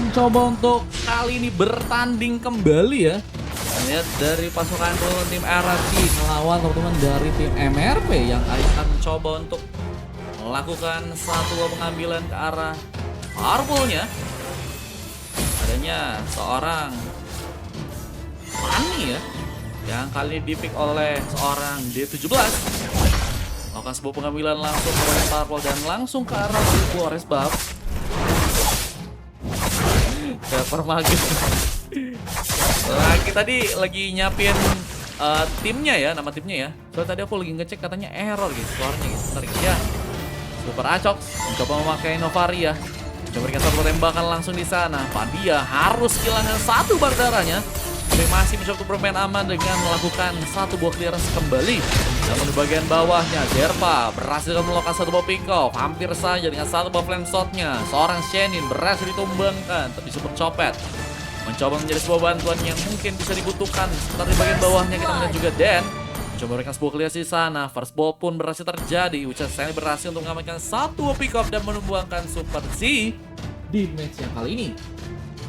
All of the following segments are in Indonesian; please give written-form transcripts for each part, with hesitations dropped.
mencoba untuk kali ini bertanding kembali ya. Lihat dari pasukan tim RRQ melawan teman-teman dari tim MRP yang akan mencoba untuk melakukan satu pengambilan ke arah purple-nya. Adanya seorang Fanny ya, yang kali ini dipick oleh seorang D17. Melakukan sebuah pengambilan langsung ke arah purple dan langsung ke arah Forest Buff. Dapper magis. Lagi tadi lagi nyiapin timnya ya, nama timnya ya. Soalnya tadi aku lagi ngecek katanya error gitu suaranya gitu. Bentar ya. Super Acox mencoba memakai Novaria. Coba berikan satu tembakan langsung di sana. Pandia harus kehilangan satu bar darahnya. Tapi masih mencoba bermain aman dengan melakukan satu buah clearance kembali. Namun di bagian bawahnya Zerpa berhasil melakukan satu buah pick off. Hampir saja dengan satu buah flame shotnya. Seorang Shenin berhasil ditumbangkan tapi super copet. Mencoba menjadi sebuah bantuan yang mungkin bisa dibutuhkan. Sebentar di bagian bawahnya kita melihat juga Dan mencoba memberikan sebuah clear di sana. First ball pun berhasil terjadi. Ucas Stanley berhasil untuk mengamankan satu pick off dan menumbangkan Super Z di match yang kali ini.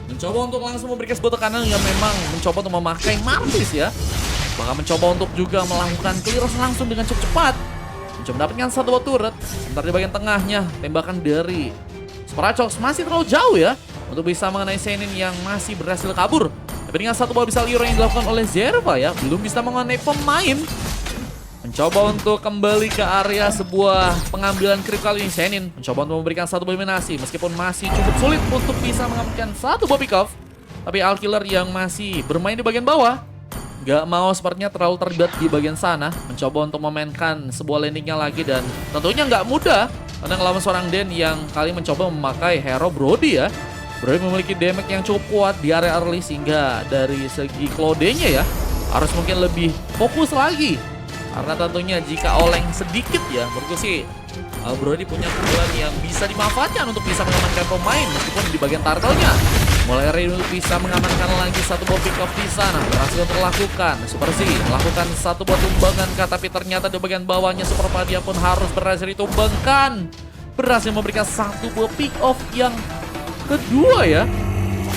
Mencoba untuk langsung memberikan sebuah tekanan yang memang mencoba untuk memakai Martis ya. Bahkan mencoba untuk juga melakukan clearance langsung dengan cukup cepat. Mencoba mendapatkan satu buah turret. Sebentar di bagian tengahnya tembakan dari Sprachox masih terlalu jauh ya untuk bisa mengenai Shenin yang masih berhasil kabur. Tapi dengan satu buah bisa Liro yang dilakukan oleh Zerva ya, belum bisa mengenai pemain. Mencoba untuk kembali ke area sebuah pengambilan creep kali ini. Shenin mencoba untuk memberikan satu eliminasi meskipun masih cukup sulit untuk bisa mengamankan satu buah pick off. Tapi Alkiller yang masih bermain di bagian bawah gak mau sepertinya terlalu terlibat di bagian sana. Mencoba untuk memainkan sebuah landingnya lagi dan tentunya gak mudah karena ngelawan seorang Den yang kali mencoba memakai hero Brody ya. Brody memiliki damage yang cukup kuat di area early sehingga dari segi Claude-nya ya harus mungkin lebih fokus lagi. Karena tentunya jika oleng sedikit ya, menurutku sih Brody punya keunggulan yang bisa dimanfaatkan untuk bisa mengamankan pemain meskipun di bagian turtle-nya. Mulai Ryu bisa mengamankan lagi satu buah pick off di sana, berhasil untuk lakukan. Super Z melakukan satu buah tumbangan tapi ternyata di bagian bawahnya Super Padia pun harus berhasil ditumbangkan. Berhasil memberikan satu buah pick off yang kedua ya.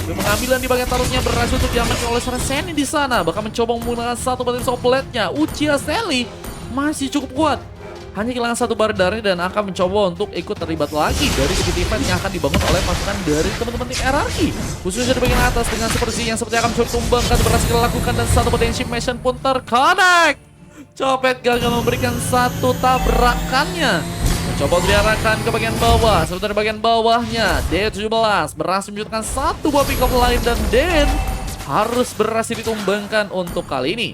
Pengambilan di bagian tarutnya berhasil untuk diamankan oleh seorang Shenin di sana. Bahkan mencoba menggunakan satu batin sopletnya. Uchiha Stanley masih cukup kuat. Hanya kehilangan satu bar darahnya dan akan mencoba untuk ikut terlibat lagi dari segi defense yang akan dibangun oleh pasukan dari teman-teman tim RRQ. Khususnya di bagian atas dengan Super Z yang seperti akan mencoba tumbangkan berhasil dilakukan dan satu potensi mission pun terconnect. Copet gagal memberikan satu tabrakannya. Mencoba untuk diarahkan ke bagian bawah. Sebentar di bagian bawahnya D17 berhasil menunjukkan satu buah pick off lain dan Den harus berhasil ditumbangkan untuk kali ini.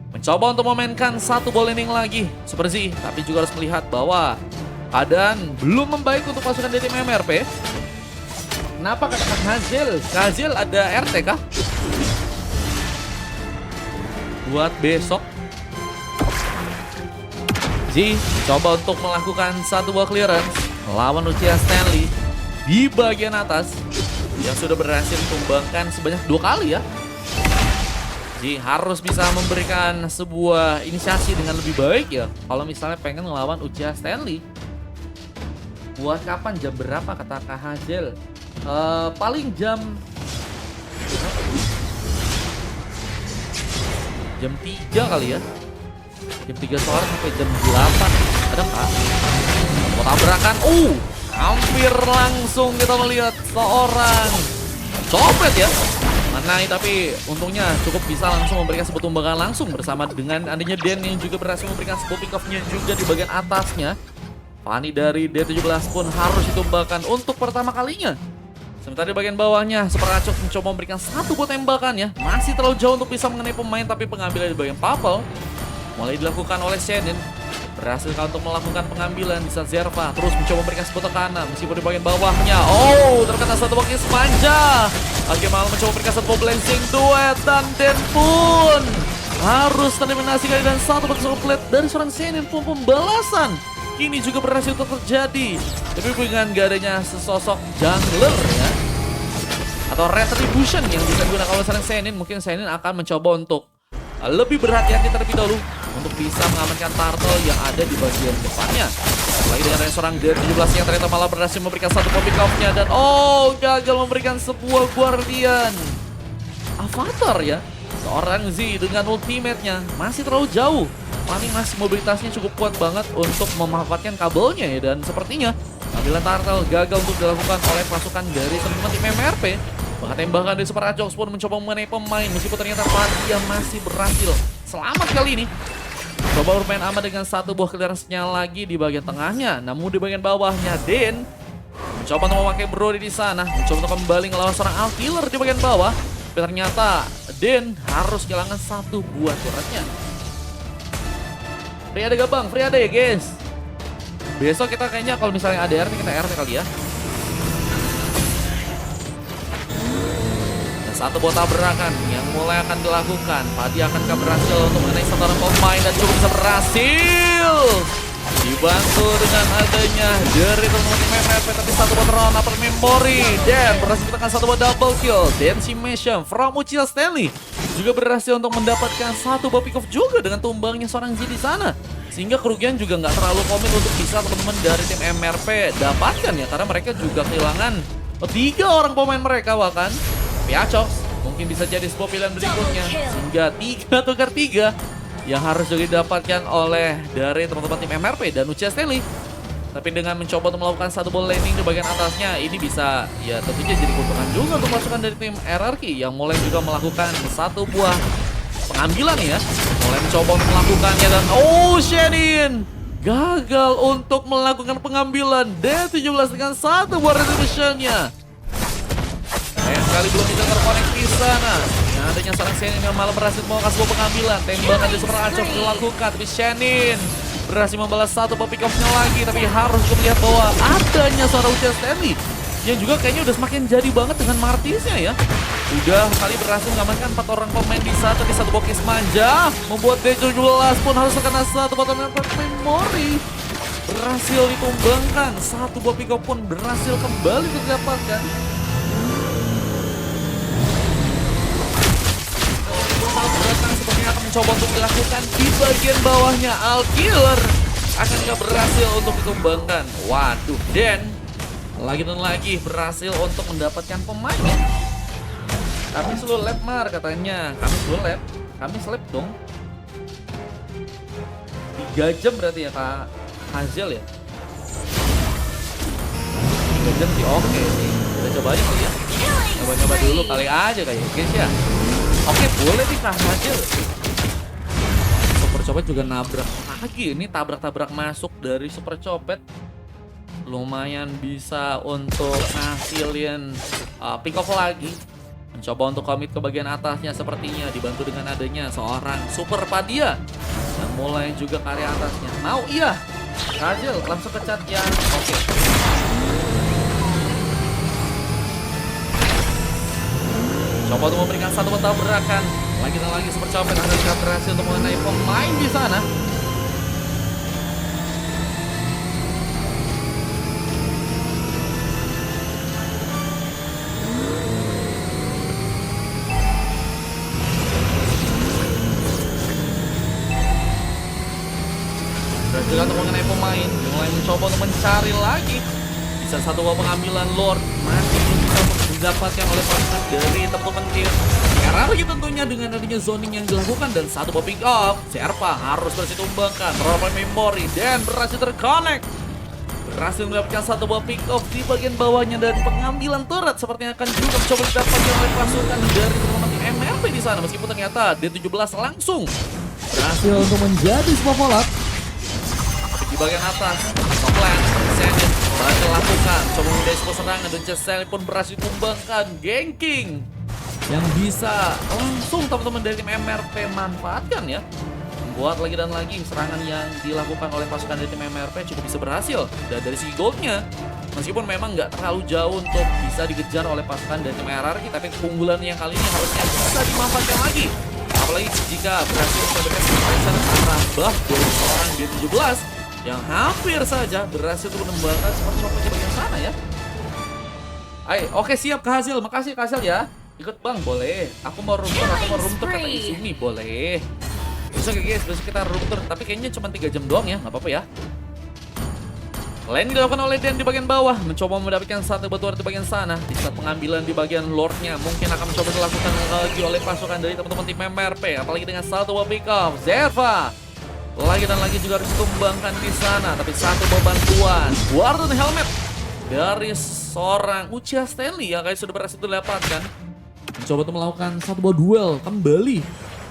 Mencoba untuk memainkan satu ball landing lagi Super Z, tapi juga harus melihat bahwa keadaan belum membaik untuk pasukan dari tim MRP. Kenapa katakan Hazel? Hazel ada RT kah? Buat besok Z coba untuk melakukan satu buah clearance melawan Uchiha Stanley di bagian atas yang sudah berhasil ditumbangkan sebanyak 2 kali ya. Z harus bisa memberikan sebuah inisiasi dengan lebih baik ya kalau misalnya pengen ngelawan Uchiha Stanley. Buat kapan, jam berapa kata Kak Hazel? Paling jam 3 kali ya. Jam 3 sore sampai jam 8. Ada nggak? Mau tabrakan. Hampir langsung kita melihat seorang copet ya. Menai tapi untungnya cukup bisa langsung memberikan sebuah tumbangan langsung bersama dengan adanya Den yang juga berhasil memberikan sebuah pick off-nya juga di bagian atasnya. Fanny dari D17 pun harus ditumbangkan untuk pertama kalinya. Sementara di bagian bawahnya Super Acox mencoba memberikan satu buah tembakan ya. Masih terlalu jauh untuk bisa mengenai pemain tapi pengambilan di bagian purple mulai dilakukan oleh Shenin. Berhasil untuk melakukan pengambilan di saat Zerva terus mencoba memberikan sebuah tekanan meskipun di bagian bawahnya terkena satu wakil semanja. Akhirnya malah mencoba memberikan satu blazing duet dan Den pun harus tereliminasi kali dan satu wakil komplit dari seorang Shenin pun pembalasan kini juga berhasil terjadi. Tapi dengan gak adanya sesosok jungler ya atau retribution yang bisa digunakan oleh seorang Shenin, mungkin Shenin akan mencoba untuk lebih berhati-hati terlebih dahulu untuk bisa mengamankan turtle yang ada di bagian depannya. Lagi dengan ada seorang dari 17 yang ternyata malah berhasil memberikan satu pick off-nya dan gagal memberikan sebuah guardian. Avatar ya, seorang Z dengan ultimate-nya masih terlalu jauh. Paling masih mobilitasnya cukup kuat banget untuk memanfaatkan kabelnya ya. Dan sepertinya pengambilan turtle gagal untuk dilakukan oleh pasukan dari teman-teman tim MRP. Bahkan tembakan dari Super Ajox pun mencoba mengenai pemain, meskipun ternyata Fadia masih berhasil selamat kali ini. Coba bermain aman dengan satu buah clearance-nya lagi di bagian tengahnya. Namun di bagian bawahnya Den mencoba untuk memakai Brody di sana, mencoba untuk kembali ngelawan seorang Alkiller di bagian bawah. Tapi ternyata Den harus kehilangan satu buah turretnya. Free ada gak bang? Free ada ya guys. Besok kita kayaknya kalau misalnya ada RT kita RT kali ya. Dan satu buah tabrakan yang mulai akan dilakukan. Padi akankah berhasil untuk mengenai satu orang pemain dan cukup bisa berhasil. Dibantu dengan adanya dari teman-teman tim MRP, tapi satu buat round upper memory dan berhasil menekan satu buat double kill. Decimation from Uchiha Stanley juga berhasil untuk mendapatkan satu buah pick off juga dengan tumbangnya seorang Z di sana. Sehingga kerugian juga nggak terlalu komit untuk bisa teman-teman dari tim MRP dapatkan ya, karena mereka juga kehilangan 3 orang pemain mereka bahkan. Tapi Ajox mungkin bisa jadi sebuah pilihan berikutnya, sehingga 3 tukar 3 yang harus juga didapatkan oleh dari teman-teman tim MRP dan Uchiha Stanley. Tapi dengan mencoba untuk melakukan satu ball landing di bagian atasnya, ini bisa ya tentunya jadi keuntungan juga untuk pasukan dari tim RRQ yang mulai juga melakukan satu buah pengambilan ya. Mulai mencoba untuk melakukannya dan Shenin gagal untuk melakukan pengambilan D17 dengan satu buah retribution-nya. Sayang sekali belum bisa terkoneksi di sana. Yang adanya seorang Shenin yang malah berhasil melakukan sebuah pengambilan. Tembakan di Super Ajox dilakukan, tapi Shenin berhasil membalas satu pick off-nya lagi. Tapi harus melihat bahwa adanya seorang Uchiha Stanley yang juga kayaknya udah semakin jadi banget dengan Martisnya ya. Udah kali berhasil mengamankan 4 orang pemain di saat tapi satu bokis manja membuat D17 pun harus terkena satu botol memory. Berhasil ditumbangkan, satu buah pick off pun berhasil kembali didapatkan. Sepertinya akan mencoba untuk dilakukan di bagian bawahnya. Alkiller akan gak berhasil untuk ditumbangkan. Waduh, Dan lagi dan lagi berhasil untuk mendapatkan pemain. Kami slow lap Mar katanya. Kami slow lap. Kami slap dong. 3 jam berarti ya Kak Hazel ya. 3 jam sih oke sih. Kita cobain kali ya. Coba-coba dulu kali aja kayak guys ya. Oke, boleh nih Kak Hazel. Super Copet juga nabrak lagi. Ini tabrak-tabrak masuk dari Super Copet. Lumayan bisa untuk ngasilin pick off lagi. Mencoba untuk komit ke bagian atasnya sepertinya. Dibantu dengan adanya seorang Super Padia. Dan mulai juga ke area atasnya. Mau iya. Hazel langsung ke cat ya. Oke. Coba untuk memberikan satu tabrakan. Lagi dan lagi Super Copet akan berhasil untuk mengenai pemain di sana. Berhasil untuk mengenai pemain. Mulai mencoba untuk mencari lagi. Bisa satu buah pengambilan Lord. Masih belum bisa untuk didapatkan oleh pasukan dari teman-teman tim RRQ tentunya dengan adanya zoning yang dilakukan dan satu buah pick off. Serpa harus berhasil tumbangkan Roller Memory dan berhasil terconnect. Berhasil mendapatkan satu buah pick off di bagian bawahnya dan pengambilan turret sepertinya akan juga mencoba didapatkan oleh pasukan dari teman-teman tim MRP di sana, meskipun ternyata D17 langsung berhasil untuk menjadi sebuah follow. Di bagian atas, Toplan, Zenith berhasil lakukan, coba memulai sebuah serangan dan Chesel pun berhasil tumbangkan ganking yang bisa langsung teman-teman dari tim MRP manfaatkan ya. Membuat lagi dan lagi serangan yang dilakukan oleh pasukan dari tim MRP cukup bisa berhasil. Dan dari segi goldnya, meskipun memang nggak terlalu jauh untuk bisa dikejar oleh pasukan dari tim RRQ, tapi keunggulan yang kali ini harusnya bisa dimanfaatkan lagi. Apalagi jika berhasil mendapatkan pressure tambah dari seorang D17 yang hampir saja berhasil untuk menembakkan seperti apa di bagian sana ya. Ayo, oke siap Kak Hasil, makasih Kak Hasil ya. Ikut bang boleh. Aku mau room tour, kata Izumi boleh. Bisa guys, besok kita room tour. Tapi kayaknya cuma 3 jam doang ya, nggak apa-apa ya. Lain dilakukan oleh Dan di bagian bawah, mencoba mendapatkan satu batu di bagian sana. Di saat pengambilan di bagian Lordnya, mungkin akan mencoba dilakukan lagi oleh pasukan dari teman-teman tim MRP. Apalagi dengan satu buah pick up, Zerva. Lagi dan lagi juga harus ditumbangkan di sana. Tapi satu buah bantuan, Warden Helmet dari seorang Uchiha Stanley yang kayak sudah berhasil didapatkan. Mencoba untuk melakukan satu buah duel kembali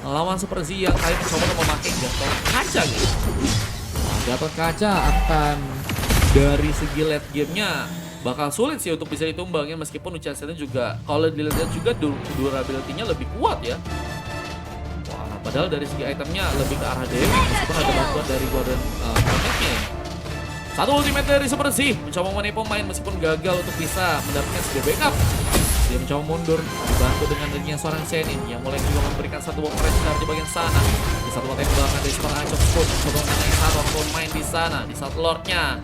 melawan Super Z yang kali mencoba untuk memakai Gatot Kaca gitu. Gatot Kaca akan dari segi late gamenya bakal sulit sih untuk bisa ditumbangin, meskipun Uchiha Stanley juga kalau dilihat juga durability-nya lebih kuat ya. Wah, padahal dari segi itemnya lebih ke arah damage meskipun ada bantuan dari Warden Helmetnya. Satu ultimate dari Super Z mencoba menipu pemain meskipun gagal untuk bisa mendapatkan sebuah backup. Dia mencoba mundur, dibantu dengan dirinya seorang Zenin yang mulai juga memberikan satu buah pressure di bagian sana. Di satu buah tembakan dari seorang Achok Spot mencoba mengenai satu pemain di sana. Di saat Lordnya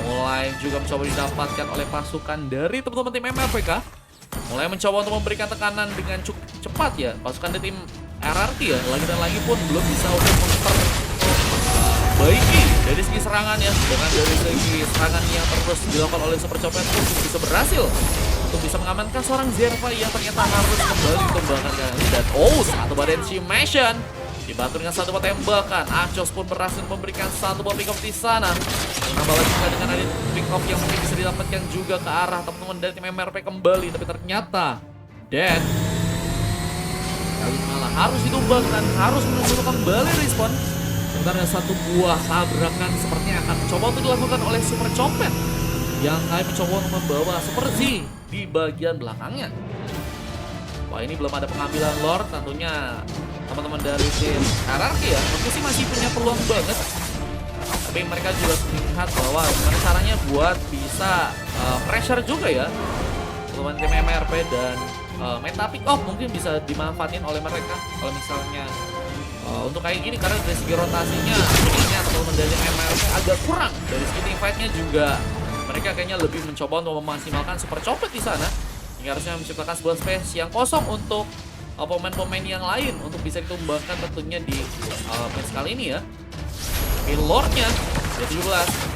mulai juga mencoba didapatkan oleh pasukan dari teman-teman tim MRPK. Mulai mencoba untuk memberikan tekanan dengan cukup cepat ya. Pasukan dari tim RRT ya, lagi dan lagi pun belum bisa untuk memperbaiki dari segi serangan ya. Dengan dari segi serangan yang terus dilakukan oleh Super Copet pun bisa berhasil untuk bisa mengamankan seorang Zerva yang ternyata harus kembali ditumbangkan kali ini. Dan satu badan Shimation dibantu dengan satu buah tembakan. Achos pun berhasil memberikan satu buah pick off di sana. Menambah lagi dengan ada pick off yang mungkin bisa didapatkan juga ke arah teman-teman dari tim MRP kembali. Tapi ternyata Dan kali malah harus ditumbangkan, harus menunggu kembali respon. Sementara satu buah tabrakan sepertinya akan mencoba untuk dilakukan oleh Super Copet yang kali mencoba untuk membawa Super Z di bagian belakangnya. Wah, ini belum ada pengambilan Lord, tentunya teman-teman dari tim RRQ ya, mungkin sih masih punya peluang banget. Tapi mereka juga melihat bahwa gimana caranya buat bisa pressure juga ya teman-teman tim MRP, dan meta pick off mungkin bisa dimanfaatin oleh mereka kalau misalnya untuk kayak gini, karena dari segi rotasinya sebenarnya teman-teman dari tim MRP agak kurang. Dari segi team fight-nya juga mereka kayaknya lebih mencoba untuk memaksimalkan Super Copet di sana, hingga harusnya menciptakan sebuah space yang kosong untuk pemain-pemain yang lain untuk bisa ditumbangkan tentunya di match kali ini ya. Lordnya D17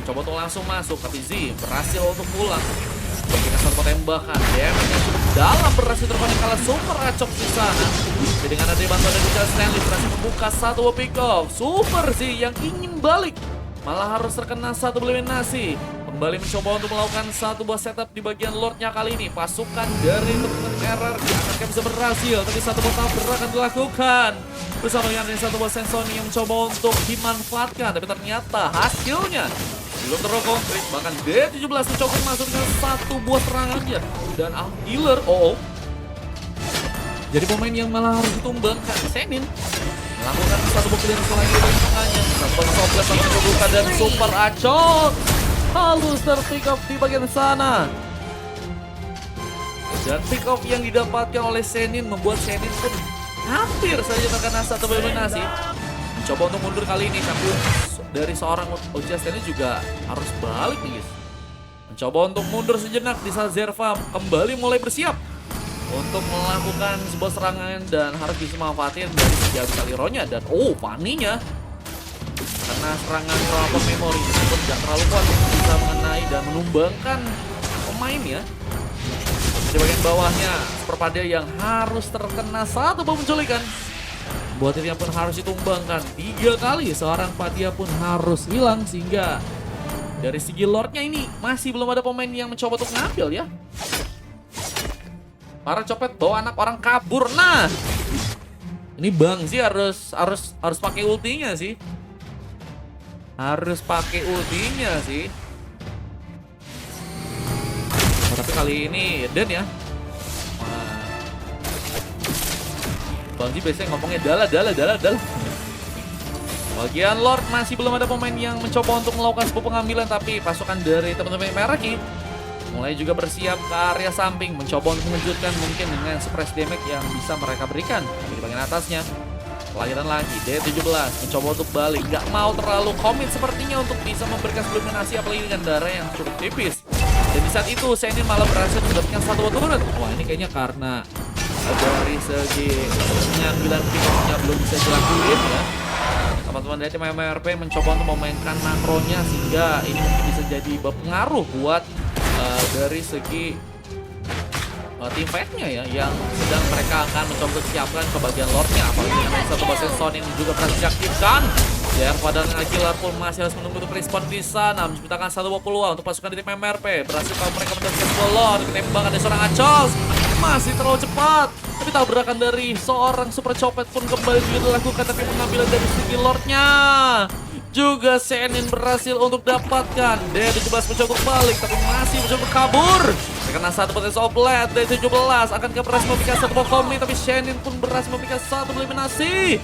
mencoba untuk langsung masuk, tapi Z berhasil untuk pulang. Memberikan satu tembakan, damage yang cukup dalam berhasil terkonek kalah Super Achok di sana. Jadi dengan ada bantuan dari Uchiha Stanley berhasil membuka satu pick off. Super Z yang ingin balik malah harus terkena satu eliminasi. Kembali mencoba untuk melakukan satu buah setup di bagian Lordnya kali ini. Pasukan dari teman-teman RRQ akan bisa berhasil, tapi satu buah tabrak akan dilakukan bersama dengan satu buah Sensoni yang mencoba untuk dimanfaatkan, tapi ternyata hasilnya belum terkonkret. Bahkan D17 mencoba masuk dengan satu buah serangannya, dan Healer jadi pemain yang malah harus ditumbangkan. Zenin melakukan satu buah clear selanjutnya di tengahnya. Satu buah sobres akan dibuka dan Super Achok halus terpick up di bagian sana. Dan pick off yang didapatkan oleh Zenin membuat Zenin pun hampir saja terkena satu eliminasi. Mencoba untuk mundur kali ini, tapi dari seorang Uchiha Stanley juga harus balik nih guys. Mencoba untuk mundur sejenak di saat Zerva kembali mulai bersiap untuk melakukan sebuah serangan dan harus bisa memanfaatin dari segi abis Alironya. Dan Fanny-nya karena serangan Rapid Memory meskipun tidak terlalu kuat bisa mengenai dan menumbangkan pemain ya. Di bagian bawahnya Superpada yang harus terkena satu bom penculikan. Buat dirinya pun harus ditumbangkan 3 kali. Seorang Padia pun harus hilang, sehingga dari segi Lordnya ini masih belum ada pemain yang mencoba untuk ngambil ya. Para Copet bawa anak orang kabur. Nah, ini Bang sih harus pakai ultinya sih. Harus pakai ultinya sih. Tapi kali ini Den ya. Bang Ji biasanya ngomongnya dala. Bagian Lord masih belum ada pemain yang mencoba untuk melakukan sebuah pengambilan, tapi pasukan dari teman-teman Meraki mulai juga bersiap ke area samping, mencoba untuk mengejutkan mungkin dengan suppress damage yang bisa mereka berikan di bagian atasnya. Lagi dan lagi D17 mencoba untuk balik, gak mau terlalu komit sepertinya untuk bisa memberikan eliminasi, apalagi dengan darah yang cukup tipis. Dan di saat itu Zenin malah berhasil mendapatkan satu turret. Wah, ini kayaknya karena dari segi pengambilan pick-up-nya belum bisa dilakuin ya. teman-teman dari tim MRP mencoba untuk memainkan makronya sehingga ini mungkin bisa jadi berpengaruh buat dari segi tim fight-nya ya, yang sedang mereka akan mencoba untuk siapkan ke bagian lore-nya. Apalagi dengan satu bosen Son yang juga berhasil diaktifkan. Jerva dan Aguilar pun masih harus menunggu untuk respon di sana, menciptakan satu buah peluang untuk pasukan di tim MRP. Berhasil kalau mereka mendapatkan sebuah lore, ketembakan dari seorang Achos masih terlalu cepat. Tapi tabrakan dari seorang super copet pun kembali juga dilakukan, tapi pengambilan dari segi lord-nya juga Senin berhasil untuk dapatkan. D17 mencoba untuk balik, tapi masih mencoba untuk kabur. Karena satu potensi oblet, D17 akan berhasil memberikan satu komit, tapi Senin pun berhasil memberikan satu eliminasi.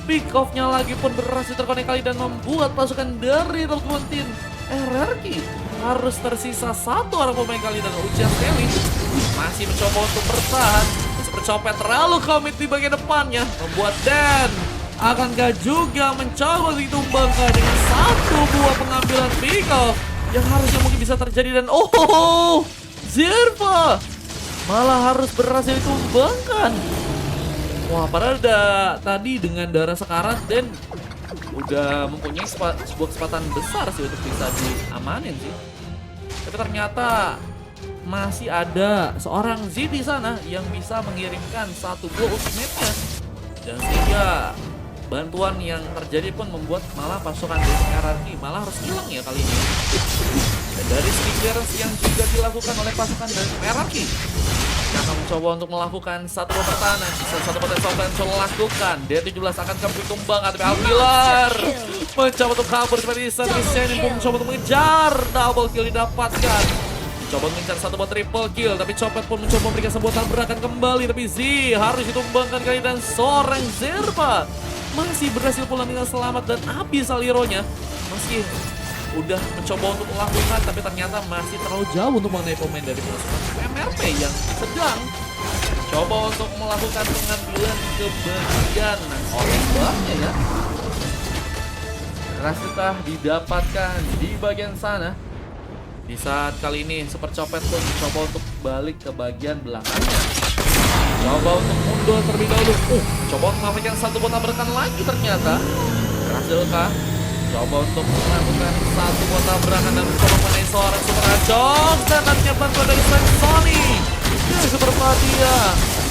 Pick off-nya lagi pun berhasil terkonek kali dan membuat pasukan dari teman-teman tim RRQ harus tersisa satu orang pemain kali, dan Ujian Kelly masih mencoba untuk bertahan. Super copet terlalu komit di bagian depannya, membuat Dan akankah juga mencoba ditumbangkan dengan satu buah pengambilan pick off yang harusnya mungkin bisa terjadi, dan Zerva malah harus berhasil ditumbangkan. Wah, padahal tadi dengan darah sekarat dan udah mempunyai sebuah kesempatan besar sih untuk bisa diamanin sih. Tapi ternyata masih ada seorang Z di sana yang bisa mengirimkan satu buah ultimate-nya. Dan sehingga bantuan yang terjadi pun membuat malah pasukan dari RRQ malah harus hilang ya kali ini. Dan dari clearance yang juga dilakukan oleh pasukan dari RRQ, yang akan mencoba untuk melakukan satu pertahanan. Satu potensi yang coba lakukan. D17 akan kembali tumbang, tapi Aguilar mencoba untuk kabur seperti Senin pun mencoba untuk mengejar. Double kill didapatkan. Coba mengejar satu buat triple kill, tapi Copet pun mencoba memberikan sebuah tabrakan kembali, tapi Z harus ditumbangkan kali, dan seorang Zerva masih berhasil pulang dengan selamat, dan Abyssal hero-nya masih udah mencoba untuk melakukan, tapi ternyata masih terlalu jauh untuk mengenai pemain dari pasukan MRP yang sedang coba untuk melakukan pengambilan ke bagian oleh bawahnya ya. Rasukah didapatkan di bagian sana. Di saat kali ini Super Copet pun mencoba untuk balik ke bagian belakangnya. Coba untuk mundur terlebih dahulu. Coba untuk melakukan satu buah tabrakan lagi ternyata. Berhasilkah? Coba untuk melakukan satu buah tabrakan dan mencoba mengenai seorang Super Achos, dan nantinya bantuan dari Sony. Super Fadia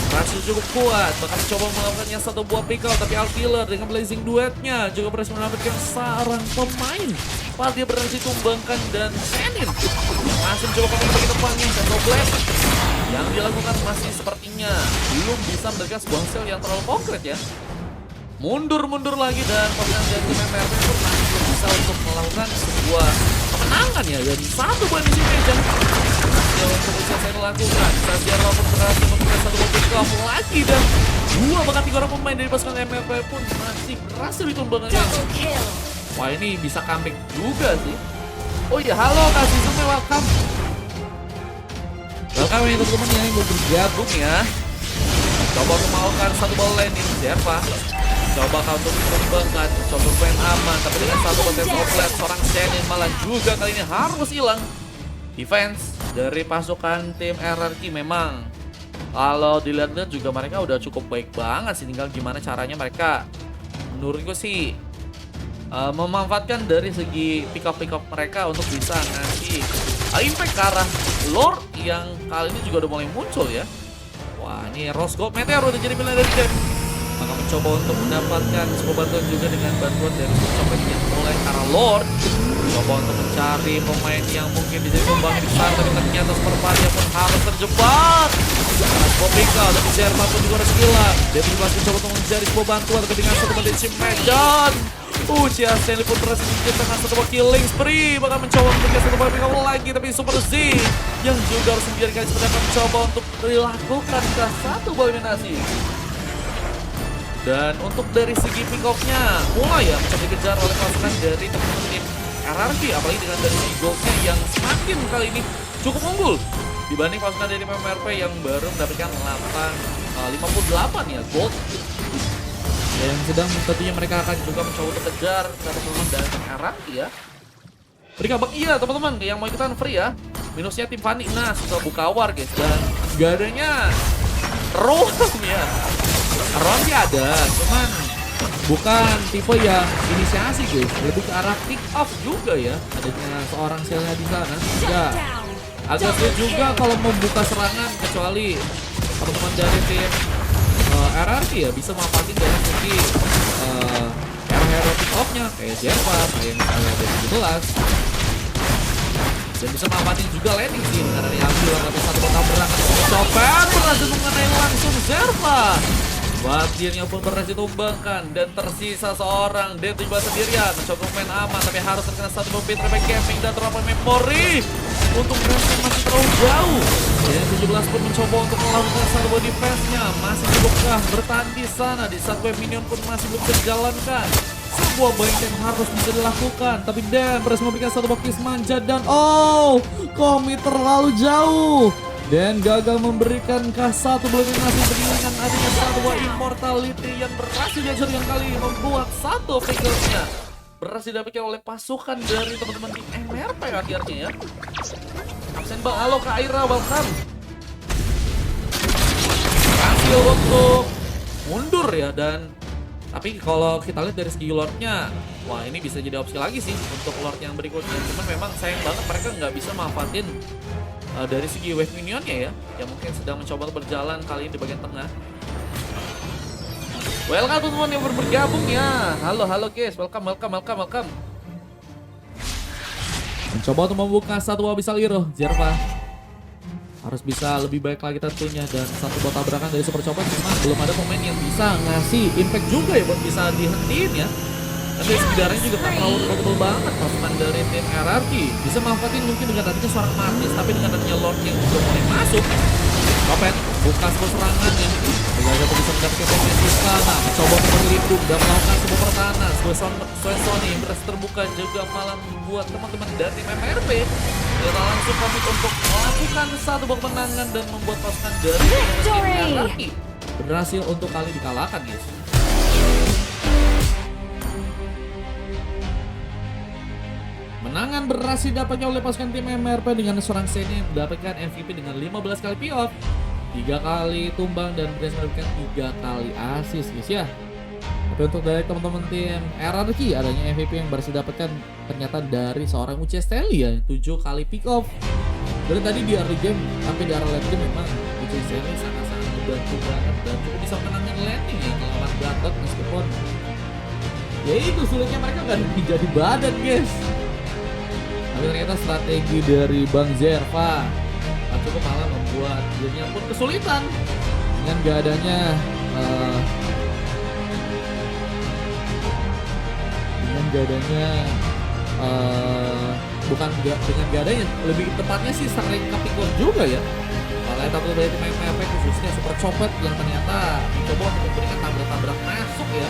masih cukup kuat, bahkan coba melakukannya satu buah pick out, tapi Alkiller dengan Blazing Duetnya juga berhasil mendapatkan seorang pemain. Fadia berhasil tumbangkan, dan Senin masih mencoba kembali bagi depannya, dan Roblet yang dilakukan masih sepertinya belum bisa memberikan sebuah hasil yang terlalu konkret ya. Mundur lagi, dan pasukan dari tim MRP pun masih belum bisa untuk melakukan sebuah kemenangan ya, dan satu buah di sini aja yang untuk bisa saya lakukan. Sasiara pun berhasil memberikan satu buah pick off lagi, dan dua bahkan tiga orang pemain dari pasukan MRP pun masih berhasil ditumbangkan. Wah, ini bisa comeback juga sih. Oh iya, halo kasih semua, welcome ya teman-teman yang mau bergabung ya. Coba melakukan satu ball landing Zerva. Coba kau untuk ditumbangkan, coba main aman, tapi dengan satu potensi outlet seorang Senin malah juga kali ini harus hilang. Defense dari pasukan tim RRQ memang kalau dilihat-lihat juga mereka udah cukup baik banget sih, tinggal gimana caranya mereka menurutku sih memanfaatkan dari segi pick up mereka untuk bisa ngasih impact ke arah Lord yang kali ini juga udah mulai muncul ya. Wah, ini Rose Gold Meteor udah jadi pilihan dari game. Maka mencoba untuk mendapatkan sebuah bantuan juga dengan bantuan dari Copet yang mulai ke arah Lord. Coba untuk mencari pemain yang mungkin bisa tumbang di sana, tapi ternyata sepertinya pun harus terjebak. Bobika, tapi Zerva pun juga harus hilang. Dia mencoba untuk mencari sebuah bantuan, tapi dengan satu bantuan si Medan. Ujian Stanley pun berhasil menciptakan satu buah killing spree, bahkan mencoba memberikan satu buah pick lagi, tapi Super Z yang juga harus membiarkan sebenarnya mencoba untuk dilakukan ke satu buah eliminasi. Dan untuk dari segi pick off-nya mulai ya mencoba dikejar oleh pasukan dari teman-teman tim RRQ, apalagi dengan dari segi gold-nya yang semakin kali ini cukup unggul dibanding pasukan dari MRP yang baru mendapatkan 58 ya gold. Yang sedang tentunya mereka akan juga mencoba untuk kejar ke teman-teman dari tim RRQ ya. Beri kabar iya teman-teman yang mau ikutan free ya. Minusnya tim Fanny, nah sudah buka war guys, dan gak adanya Rom ya. Rom sih ada, cuman bukan tipe yang inisiasi guys, lebih ke arah kick off juga ya. Adanya seorang Selnya di sana. Ya, agak sulit juga kalau membuka serangan kecuali teman-teman dari tim RRQ ya bisa manfaatin dari segi hero pick off-nya kayak Zerva, kayak misalnya dari 17. Dan bisa manfaatin juga landing sih dengan ada ambil tapi satu kota berangkat copet berhasil mengenai langsung Zerva. Batirnya pun berhasil ditumbangkan dan tersisa seorang Dev juga sendirian mencoba main aman tapi harus terkena satu bom trapek gaming dan terlalu memori untuk Brandon masih terlalu jauh. Dan 17 pun mencoba untuk melakukan satu body defense-nya masih cukupkah bertahan di sana di saat wave minion pun masih belum terjalankan. Sebuah baik yang harus bisa dilakukan tapi Dan berhasil memberikan satu baptis manja dan Komi terlalu jauh. Dan gagal memberikan K1 eliminasi beriringan adanya satu immortality yang berhasil dihancurkan kali membuat satu figurnya berhasil didapatkan oleh pasukan dari teman-teman di MRP akhirnya ya. Absen bang, halo Kak Aira, welcome. Berhasil untuk mundur ya dan tapi kalau kita lihat dari segi lordnya, wah ini bisa jadi opsi lagi sih untuk lord yang berikutnya. Cuman memang sayang banget mereka nggak bisa manfaatin dari segi wave minionnya ya, yang mungkin sedang mencoba berjalan kali ini di bagian tengah. Welcome teman-teman yang baru bergabung ya. Halo guys, welcome. Mencoba untuk membuka satu Abyssal Hero, Zerva harus bisa lebih baik lagi tentunya dan satu bot tabrakan dari Super Copet memang belum ada pemain yang bisa ngasih impact juga ya buat bisa dihentiin ya. Tapi sebenarnya juga kan terlalu tebel banget pasukan dari tim RRQ. Bisa manfaatin mungkin dengan adanya seorang Martis, tapi dengan adanya Lord yang sudah mulai masuk. Copet buka sebuah serangannya. Gagal bisa mendapatkan posisi sana, mencoba untuk berlindung dan melakukan sebuah pertahanan. Sebuah Sony yang berhasil terbuka juga malah membuat teman-teman dari tim MRP kita langsung komit untuk melakukan satu buah kemenangan dan membuat pasukan dari tim RRQ berhasil untuk kali dikalahkan guys. Menangan berhasil didapatkan oleh pasukan tim MRP dengan seorang Seni mendapatkan MVP dengan 15 kali pick-off, 3 kali tumbang dan berhasil mendapatkan 3 kali assist guys ya. Tapi untuk dari teman-teman tim RRQ adanya MVP yang berhasil didapatkan ternyata dari seorang UC Stanley ya, 7 kali pick-off. Dari tadi di early game sampai di arah late game memang UC Stanley sangat-sangat membantu banget dan cukup bisa menangkan landing ya melawan Gatot meskipun ya itu sulitnya mereka nggak jadi badan guys. Tapi ternyata strategi dari Bang Zerva cukup malah membuat dirinya pun kesulitan dengan gak adanya bukan dengan gak adanya, lebih tepatnya sih sering kepikir juga ya. Malah satu dari tim MPP khususnya Super Copet yang ternyata mencoba untuk memberikan tabrak-tabrak masuk ya.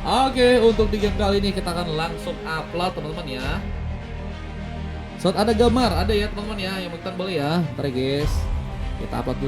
Oke, untuk di game kali ini kita akan langsung upload teman-teman ya. Saat ada gambar, ada ya teman-teman ya, yang mau ikutan boleh ya. Ntar ya guys, kita upload dulu.